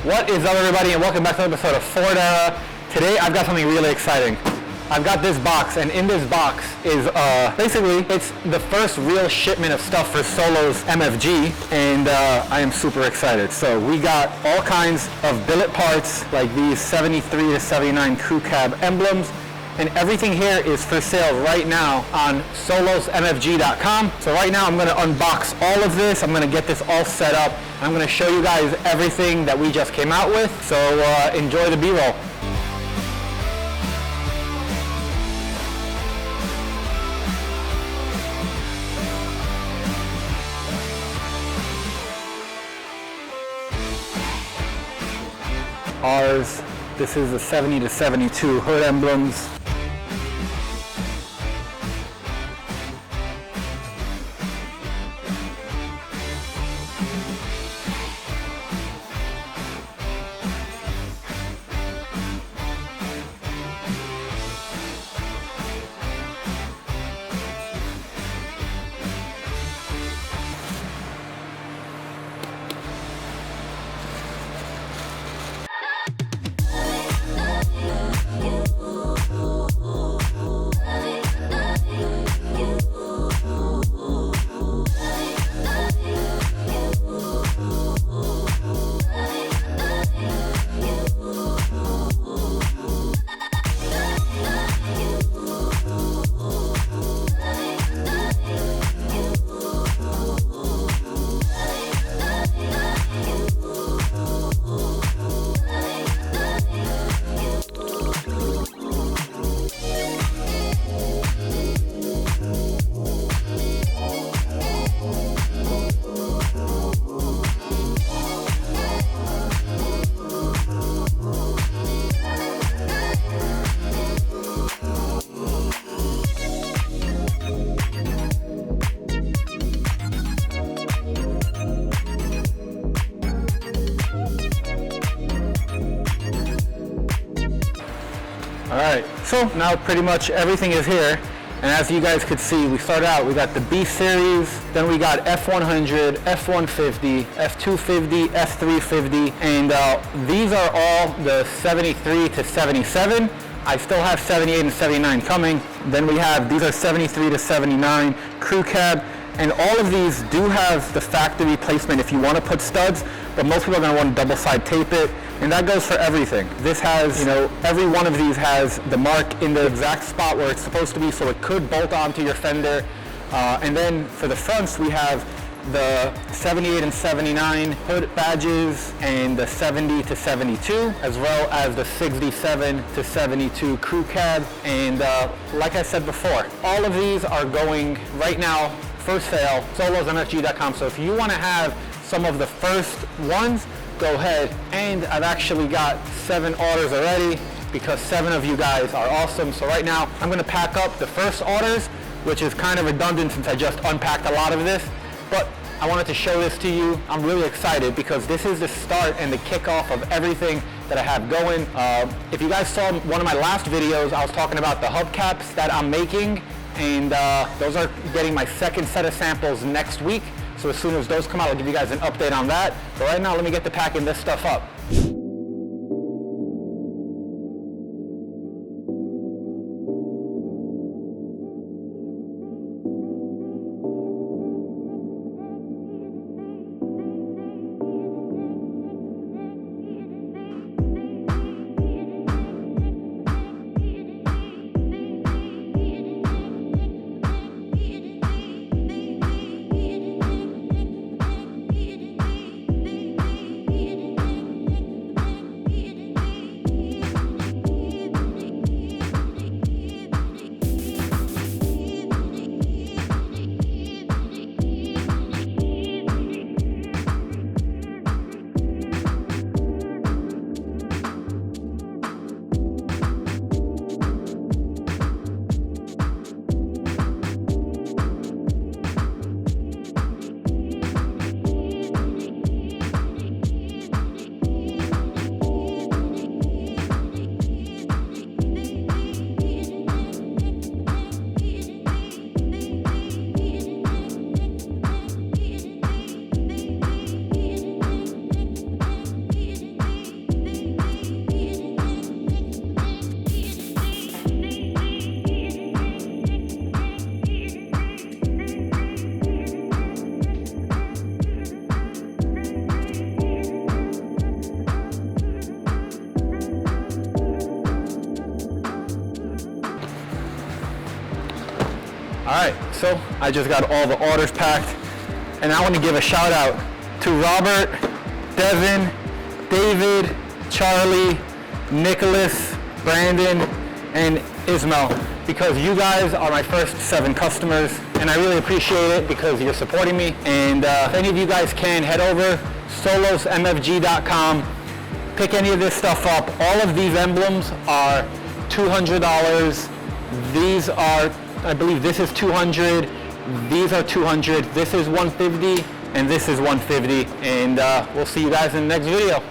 What is up, everybody, and welcome back to another episode of Ford Era. Today I've got something really exciting. I've got this box, and in this box is basically it's the first real shipment of stuff for Solo's MFG, and I am super excited. So we got all kinds of billet parts like these 73 to 79 crew cab emblems, and everything here is for sale right now on solosmfg.com. So right now I'm going to unbox all of this. I'm going to get this all set up. I'm going to show you guys everything that we just came out with. So enjoy the B-roll. Ours, this is the 70 to 72 hood emblems. Alright, so now pretty much everything is here, and as you guys could see, we started out, we got the B series, then we got F100, F150, F250, F350, and these are all the 73 to 77. I still have 78 and 79 coming. Then we have, these are 73 to 79 crew cab, and all of these do have the factory placement if you want to put studs, but most people are going to want to double side tape it, and that goes for everything. This has, you know, every one of these has the mark in the exact spot where it's supposed to be, so it could bolt onto your fender. And then for the fronts, we have the 78 and 79 hood badges and the 70 to 72, as well as the 67 to 72 crew cab. And like I said before, all of these are going right now for sale, solosmfg.com. So if you want to have some of the first ones, go ahead. And I've actually got 7 orders already because 7 of you guys are awesome. So right now I'm going to pack up the first orders, which is kind of redundant since I just unpacked a lot of this, but I wanted to show this to you. I'm really excited because this is the start and the kickoff of everything that I have going. If you guys saw one of my last videos, I was talking about the hubcaps that I'm making, and those are getting my second set of samples next week. So as soon as those come out, I'll give you guys an update on that. But right now, let me get to packing this stuff up. Alright, so I just got all the orders packed, and I want to give a shout out to Robert, Devin, David, Charlie, Nicholas, Brandon, and Ismail, because you guys are my first 7 customers, and I really appreciate it because you're supporting me. And if any of you guys can, head over solosmfg.com, pick any of this stuff up. All of these emblems are $200. These are, I believe this is 200, these are 200, this is 150, and this is 150, and we'll see you guys in the next video.